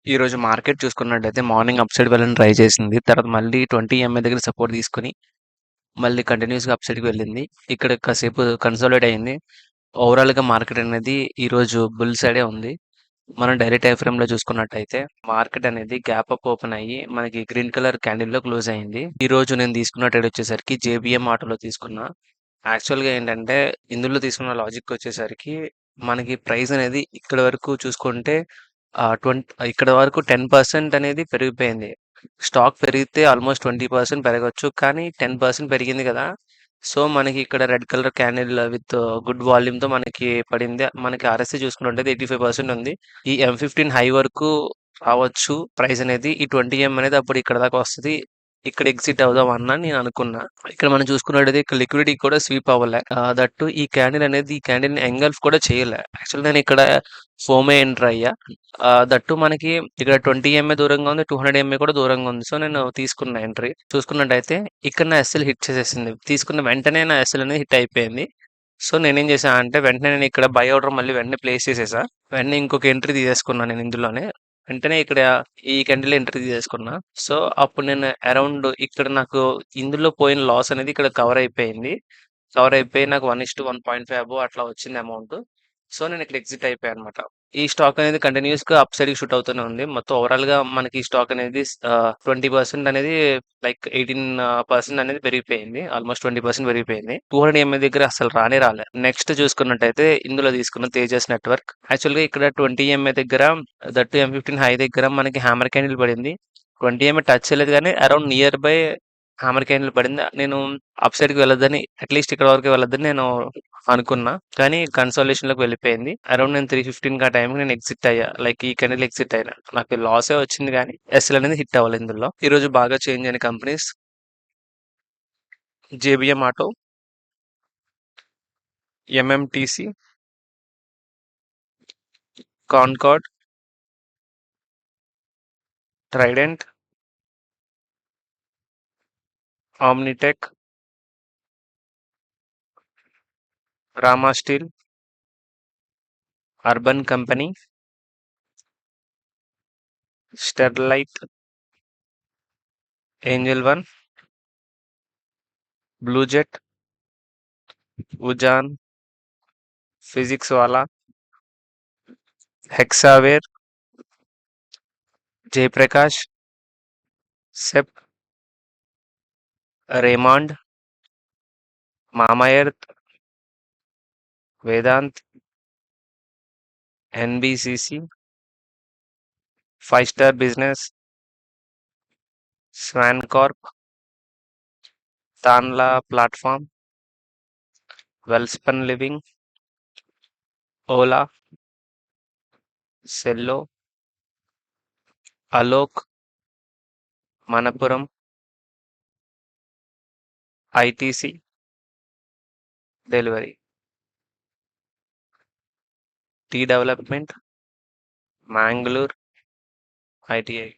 ఈరోజు మార్కెట్ చూసుకున్నట్టయితే morning up side వెళ్ళని ట్రై చేసింది. తర్వాత మళ్ళీ 20 ఎంఏ దగ్గర సపోర్ట్ తీసుకొని మళ్ళీ కంటిన్యూస్‌గా అప్ సైడ్‌కి వెళ్ళింది. ఇక్కడ కాసేపు కన్సాలిడేట్ అయింది. ఓవరాల్‌గా మార్కెట్ అనేది ఈరోజు బుల్ సైడే ఉంది. మనం డైలీ టైమ్ ఫ్రేమ్‌లో చూసుకున్నట్టయితే మార్కెట్ అనేది గ్యాప్ అప్ ఓపెన్ అయ్యి మనకి గ్రీన్ కలర్ క్యాండిల్‌లో క్లోజ్ అయింది. ఈరోజు నేను తీసుకున్న ట్రేడ్ వచ్చేసరికి జేబీఎం ఆటోలో తీసుకున్నా. యాక్చువల్‌గా ఏంటంటే ఇందులో తీసుకున్న లాజిక్ వచ్చేసరికి మనకి ప్రైస్ అనేది ఇక్కడి వరకు చూసుకుంటే ఇక్కడ వరకు 10% అనేది పెరిగిపోయింది. స్టాక్ పెరిగితే ఆల్మోస్ట్ 20% పెరగొచ్చు. కానీ 10% పెరిగింది కదా! సో, మనకి ఇక్కడ red colour candle with good వాల్యూమ్‌తో మనకి పడింది. మనకి ఆర్ఎస్‌ఐ చూసుకున్నట్టయితే 85% ఉంది. ఈ M15 హై వరకు రావచ్చు ప్రైస్ అనేది. ఈ 20 అనేది అప్పుడు ఇక్కడ దాకా వస్తది. ఇక్కడ ఎగ్జిట్ అవుదాం అని నేను అనుకున్నా. ఇక్కడ మనం చూసుకున్నట్టయితే ఇక్కడ లిక్విడిటీ కూడా స్వీప్ అవ్వలే. దట్ టూ ఈ క్యాండిల్ అనేది ఈ క్యాండిల్‌ని ఎంగల్ఫ్ కూడా చేయలే. యాక్చువల్‌గా నేను ఇక్కడ ఫోమే ఎంటర్ అయ్యా. దట్ టూ మనకి ఇక్కడ 20 ఎంఏ దూరంగా ఉంది. 200 ఎంఏ కూడా దూరంగా ఉంది. సో, నేను తీసుకున్న ఎంట్రీ. చూసుకున్నట్టయితే ఇక్కడ నా ఎస్ఎల్ హిట్ చేసేసింది. తీసుకున్న వెంటనే నా ఎస్ఎల్ అనేది హిట్ అయిపోయింది. సో, నేనేం చేశా అంటే వెంటనే నేను ఇక్కడ బై ఆర్డర్ మళ్ళీ వెంటనే ప్లేస్ చేసేసా. వెంటనే ఇంకొక ఎంట్రీ తీసేసుకున్నా నేను ఇందులోనే. వెంటనే ఇక్కడ ఈ క్యాండిల్ ఎంట్రీ తీసేసుకున్నా. సో, అప్పుడు నేను అరౌండ్ ఇక్కడ నాకు ఇందులో పోయిన లాస్ అనేది ఇక్కడ కవర్ అయిపోయింది. కవర్ అయిపోయి నాకు 1:1.5 అబోవ్ అట్లా వచ్చింది అమౌంట్. సో, నేను ఇక్కడ ఎగ్జిట్ అయిపోయానన్నమాట. ఈ స్టాక్ అనేది కంటిన్యూయస్‌గా అప్ సైడ్‌కి షూట్ అవుతూనే ఉంది. మొత్తం ఓవరాల్‌గా మనకి ఈ స్టాక్ అనేది 20% అనేది లైక్ 18% అనేది పెరిగిపోయింది. ఆల్మోస్ట్ 20% పెరిగిపోయింది. 200 ఎంఏ దగ్గర అసలు రానే రాలే. నెక్స్ట్ చూసుకున్నట్టయితే ఇందులో తీసుకున్న తేజస్ నెట్వర్క్. యాక్చువల్‌గా ఇక్కడ 20 ఎంఏ దగ్గర దట్ M15 హై దగ్గర మనకి హ్యామర్ క్యాండిల్ పడింది. 20 ఎంఏ టచ్ చేయలేదు కానీ around near by hammer candle పడింది. నేను అప్ సైడ్‌కి వెళ్ళొద్దని అట్‌లీస్ట్ ఇక్కడ వరకే వెళ్ళొద్దని నేను అనుకున్నా. కానీ కన్సాలిడేషన్‌లోకి వెళ్ళిపోయింది. అరౌండ్ నేను 3:15 ఆ టైంకి నేను ఎగ్జిట్ అయ్యా. లైక్ ఈ క్యాండిల్ ఎగ్జిట్ అయినా. నాకు లాసే వచ్చింది గానీ ఎస్ఎల్ అనేది హిట్ అవ్వలేదు ఇందులో. ఈరోజు బాగా చేంజ్ అయిన companies JBM auto, MMTC, Concord, Trident, Omnitech, Rama steel, urban company, Sterlite, Angel one, Blue Jet, ఉజాన్, ఫిజిక్స్ వాలా, హెక్సావేర్, జయప్రకాష్, సెప్, Raymond, Mamaearth, Vedant, NBCC, 5 star business, Swan Corp, Tanla platform, Welspun living, Ola, Cello, Alok, Manappuram, ITC, Delhivery, tea development, Mangalore, ITI.